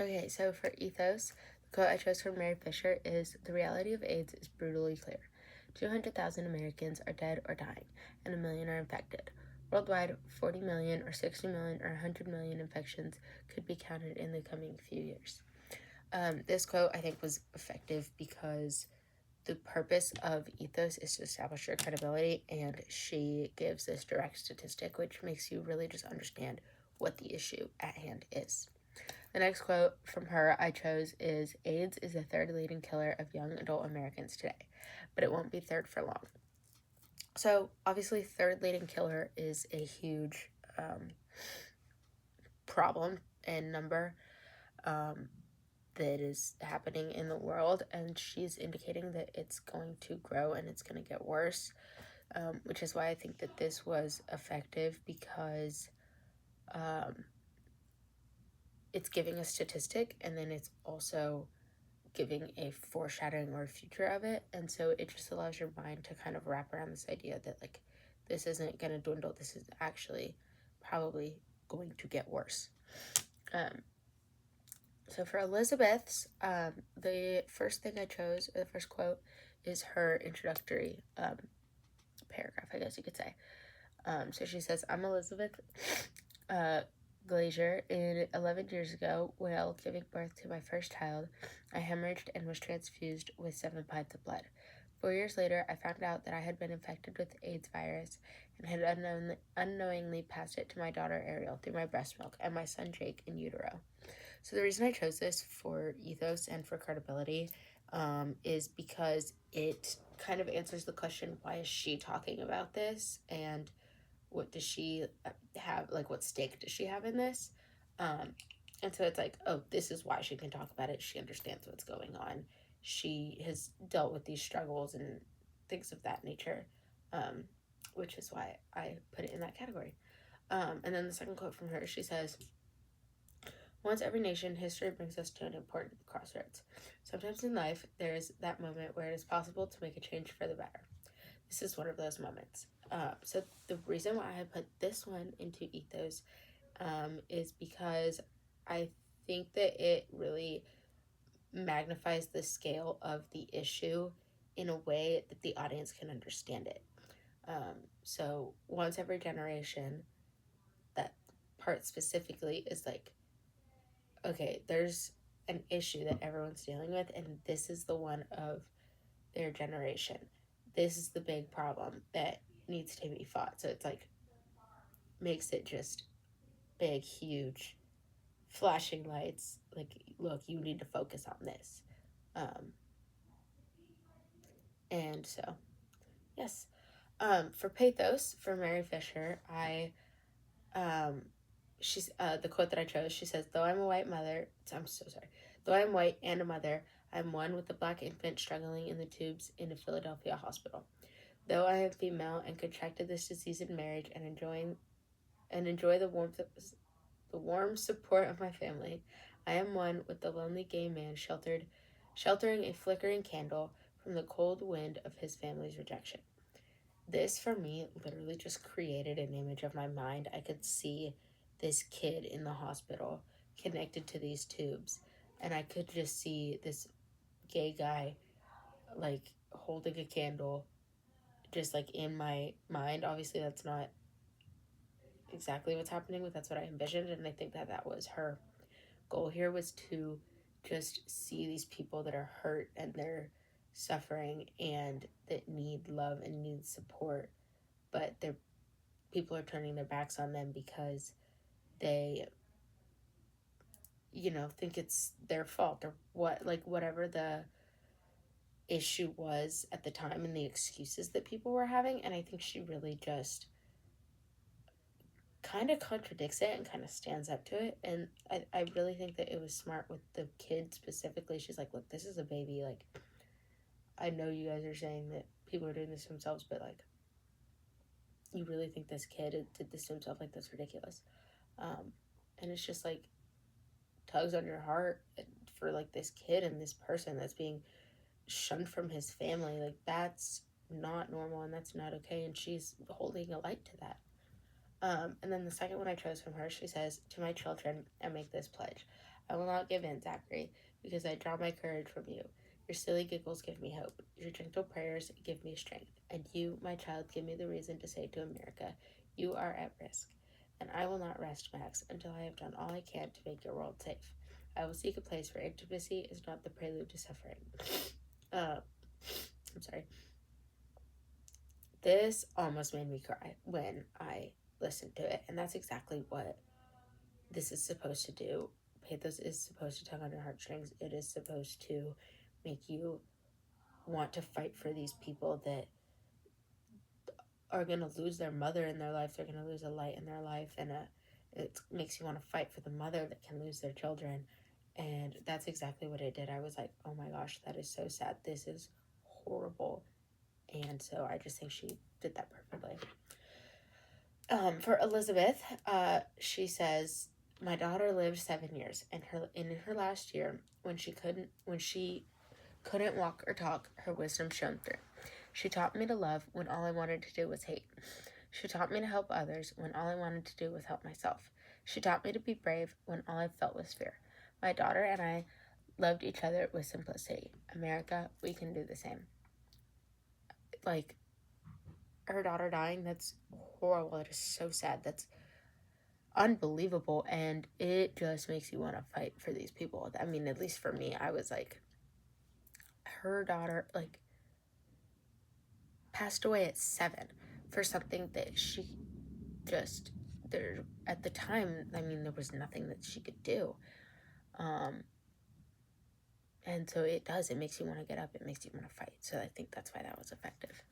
Okay, so for ethos, the quote I chose from Mary Fisher is, "The reality of AIDS is brutally clear. 200,000 Americans are dead or dying, and 1 million are infected. Worldwide, 40 million or 60 million or 100 million infections could be counted in the coming few years." This quote, I think, was effective because the purpose of ethos is to establish your credibility, and she gives this direct statistic, which makes you really just understand what the issue at hand is. The next quote from her I chose is, "AIDS is the third leading killer of young adult Americans today, but it won't be third for long." So obviously, third leading killer is a huge problem and number that is happening in the world, and she's indicating that it's going to grow and it's going to get worse, which is why I think that this was effective, because it's giving a statistic and then it's also giving a foreshadowing or a future of it. And so it just allows your mind to kind of wrap around this idea that, like, this isn't going to dwindle. This is actually probably going to get worse. So for Elizabeth's, the first thing I chose, or the first quote, is her introductory paragraph, I guess you could say. So she says, "I'm Elizabeth Glazier. 11 years ago, while giving birth to my first child, I hemorrhaged and was transfused with 7 pints of blood. 4 years later, I found out that I had been infected with the AIDS virus and had unknowingly passed it to my daughter Ariel through my breast milk and my son Jake in utero." So the reason I chose this for ethos and for credibility is because it kind of answers the question, why is she talking about this, and what does she have, like, what stake does she have in this? And so it's like, oh, this is why she can talk about it. She understands what's going on. She has dealt with these struggles and things of that nature, which is why I put it in that category. And then the second quote from her, she says, "Once every nation, history brings us to an important crossroads. Sometimes in life, there is that moment where it is possible to make a change for the better. This is one of those moments." So the reason why I put this one into ethos is because I think that it really magnifies the scale of the issue in a way that the audience can understand it. So once every generation, that part specifically is like, okay, there's an issue that everyone's dealing with, and this is the one of their generation. This is the big problem that needs to be fought. So it's like, makes it just big, huge, flashing lights. Like, look, you need to focus on this. And so, yes. For pathos, for Mary Fisher, she's the quote that I chose. She says, "Though I'm a white mother, I'm so sorry. Though I'm white and a mother, I'm one with a black infant struggling in the tubes in a Philadelphia hospital. Though I am female and contracted this disease in marriage and enjoy the warm support of my family, I am one with the lonely gay man sheltering a flickering candle from the cold wind of his family's rejection." This, for me, literally just created an image of my mind. I could see this kid in the hospital connected to these tubes, and I could just see this gay guy, like, holding a candle, just like in my mind. Obviously, that's not exactly what's happening, but that's what I envisioned, and I think that that was her goal here, was to just see these people that are hurt and they're suffering and that need love and need support, but they're people are turning their backs on them because they, think it's their fault, or what, like, whatever the issue was at the time and the excuses that people were having. And I think she really just kind of contradicts it and kind of stands up to it. And I really think that it was smart with the kid specifically. She's like, look, this is a baby. Like, I know you guys are saying that people are doing this to themselves, but, like, you really think this kid did this to himself? Like, that's ridiculous. And it's just like, tugs on your heart for, like, this kid and this person that's being shunned from his family. Like, that's not normal and that's not okay, and she's holding a light to that. And then the second one I chose from her, she says, "To my children, I make this pledge. I will not give in, Zachary, because I draw my courage from you. Your silly giggles give me hope. Your gentle prayers give me strength. And you, my child, give me the reason to say to America, you are at risk. And I will not rest, Max, until I have done all I can to make your world safe. I will seek a place where intimacy is not the prelude to suffering. I'm sorry. This almost made me cry when I listened to it. And that's exactly what this is supposed to do. Pathos is supposed to tug on your heartstrings. It is supposed to make you want to fight for these people that are going to lose their mother in their life. They're going to lose a light in their life. And it makes you want to fight for the mother that can lose their children. And that's exactly what it did. I was like, oh my gosh, that is so sad. This is horrible. And so I just think she did that perfectly. For Elizabeth, she says, my daughter lived 7 years, and in her last year, when she couldn't walk or talk, her wisdom shone through. She taught me to love when all I wanted to do was hate. She taught me to help others when all I wanted to do was help myself. She taught me to be brave when all I felt was fear. My daughter and I loved each other with simplicity. America, we can do the same. Like, her daughter dying, that's horrible. It is so sad. That's unbelievable, and it just makes you want to fight for these people. I mean, at least for me, I was like, her daughter, like, passed away at 7 for something that she just, there, at the time, I mean, there was nothing that she could do. And so it makes you want to get up, it makes you want to fight. So I think that's why that was effective.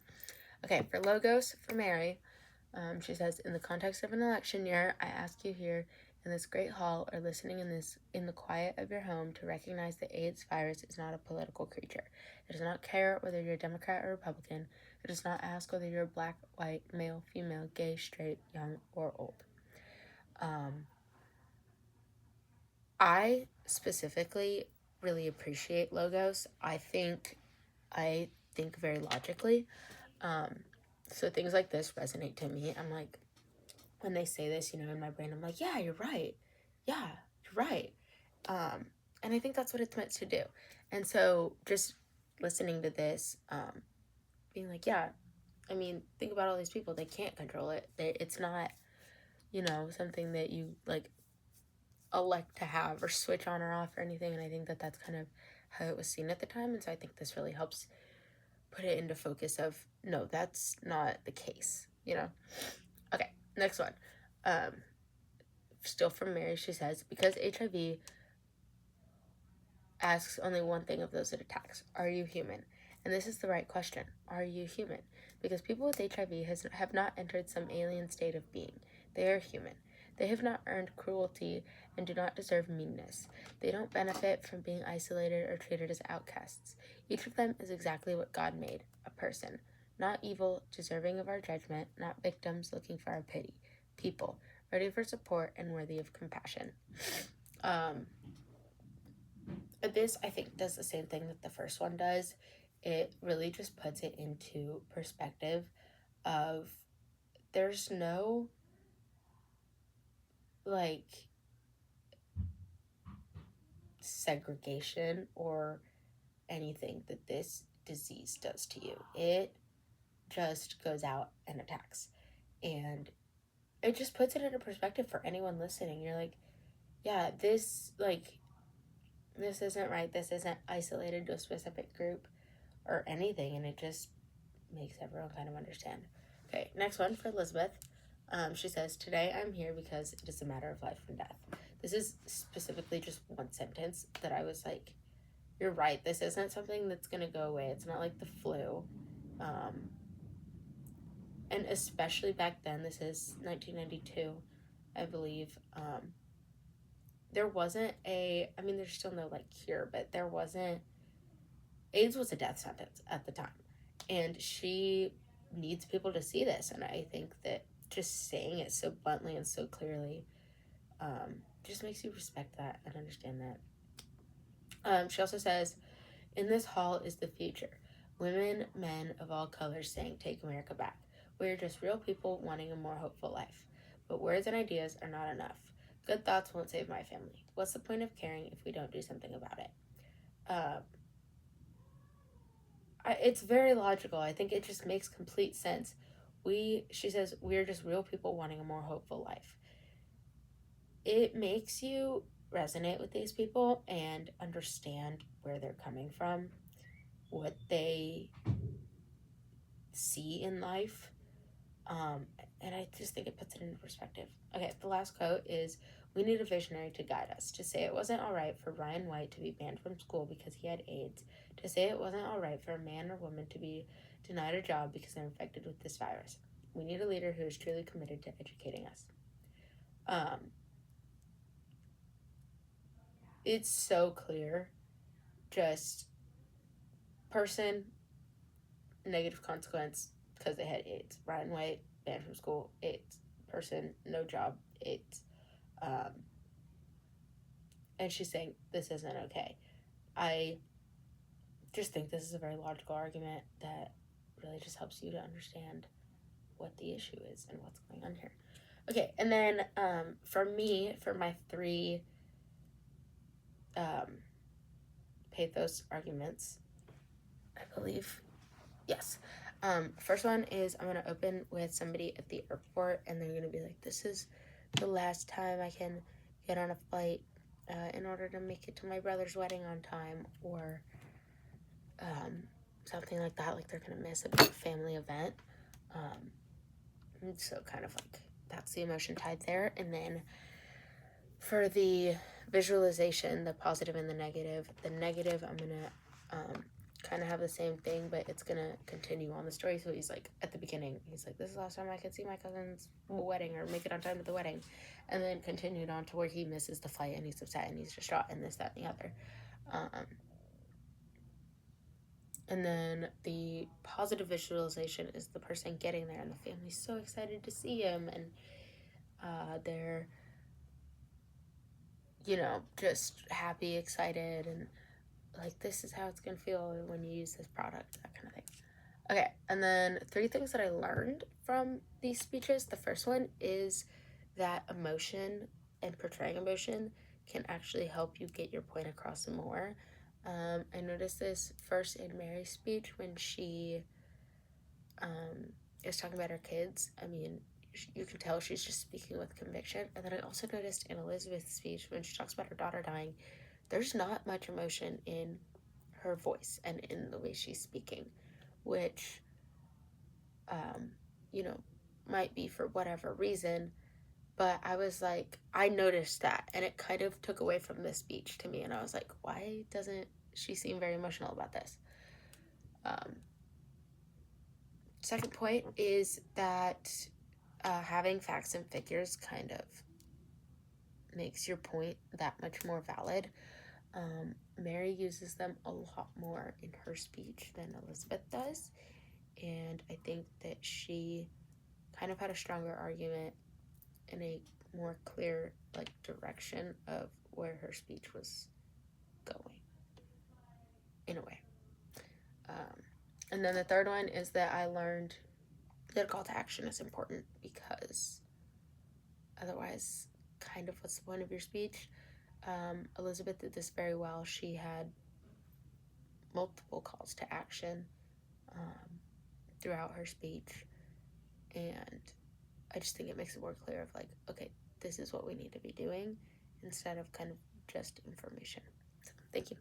Okay, for Logos, for Mary, she says, in the context of an election year, I ask you here in this great hall or listening in the quiet of your home to recognize the AIDS virus is not a political creature. It does not care whether you're a Democrat or Republican. It does not ask whether you're black, white, male, female, gay, straight, young, or old. I specifically really appreciate Logos. I think very logically. So things like this resonate to me. I'm like, when they say this, in my brain, I'm like, yeah, you're right. Yeah, you're right. And I think that's what it's meant to do. And so just listening to this, being like, yeah, I mean, think about all these people. They can't control it. It's not, something that you, like, elect to have or switch on or off or anything. And I think that that's kind of how it was seen at the time. And so I think this really helps put it into focus of, no, that's not the case, Okay, next one. Still from Mary, she says, because HIV asks only one thing of those it attacks: are you human? And this is the right question. Are you human? Because people with HIV have not entered some alien state of being. They are human. They have not earned cruelty and do not deserve meanness. They don't benefit from being isolated or treated as outcasts. Each of them is exactly what God made, a person. Not evil, deserving of our judgment, not victims looking for our pity. People, ready for support and worthy of compassion. This, I think, does the same thing that the first one does. It really just puts it into perspective of there's no, like, segregation or anything that this disease does to you. It just goes out and attacks. And it just puts it into perspective for anyone listening. You're like, yeah, this isn't right. This isn't isolated to a specific group or anything. And it just makes everyone kind of understand. Okay, next one for Elizabeth. She says, today I'm here because it is a matter of life and death. This is specifically just one sentence that I was like, you're right. This isn't something that's going to go away. It's not like the flu. And especially back then, this is 1992, I believe. There wasn't there's still no, like, cure, but there wasn't, AIDS was a death sentence at the time. And she needs people to see this. And I think that just saying it so bluntly and so clearly just makes you respect that and understand that. She also says, in this hall is the future. Women, men of all colors saying, take America back. We're just real people wanting a more hopeful life. But words and ideas are not enough. Good thoughts won't save my family. What's the point of caring if we don't do something about it? It's very logical. I think it just makes complete sense. She says, we're just real people wanting a more hopeful life. It makes you resonate with these people and understand where they're coming from, what they see in life. And I just think it puts it into perspective. Okay, the last quote is, we need a visionary to guide us. To say it wasn't all right for Ryan White to be banned from school because he had AIDS. To say it wasn't all right for a man or woman to be denied a job because they're infected with this virus. We need a leader who is truly committed to educating us. It's so clear. Just person, negative consequence because they had AIDS. Ryan White, banned from school, AIDS. Person, no job, AIDS. And she's saying this isn't okay. I just think this is a very logical argument that really just helps you to understand what the issue is and what's going on here. Okay, and then for me, for my three pathos arguments, I believe, yes. First one is, I'm going to open with somebody at the airport, and they're going to be like, this is the last time I can get on a flight in order to make it to my brother's wedding on time, or something like that, like they're going to miss a big family event. So kind of like, that's the emotion tied there. And then for the visualization, the positive and the negative, I'm going to kind of have the same thing, but it's going to continue on the story. So he's like, at the beginning, he's like, this is the last time I could see my cousin's wedding or make it on time to the wedding. And then continued on to where he misses the flight and he's upset and he's distraught and this, that, and the other. And then the positive visualization is the person getting there and the family's so excited to see him, and they're, just happy, excited, and like, this is how it's gonna feel when you use this product, that kind of thing. Okay, and then 3 things that I learned from these speeches. The first one is that emotion and portraying emotion can actually help you get your point across more. I noticed this first in Mary's speech when she is talking about her kids. I mean, you can tell she's just speaking with conviction. And then I also noticed in Elizabeth's speech when she talks about her daughter dying, there's not much emotion in her voice and in the way she's speaking, which, might be for whatever reason. But I was like, I noticed that, and it kind of took away from this speech to me. And I was like, why doesn't she seem very emotional about this? Second point is that having facts and figures kind of makes your point that much more valid. Mary uses them a lot more in her speech than Elizabeth does. And I think that she kind of had a stronger argument in a more clear, direction of where her speech was going, in a way. And then the third one is that I learned that a call to action is important, because otherwise, kind of, what's the point of your speech? Elizabeth did this very well. She had multiple calls to action throughout her speech, and I just think it makes it more clear of okay, this is what we need to be doing, instead of kind of just information. So, thank you.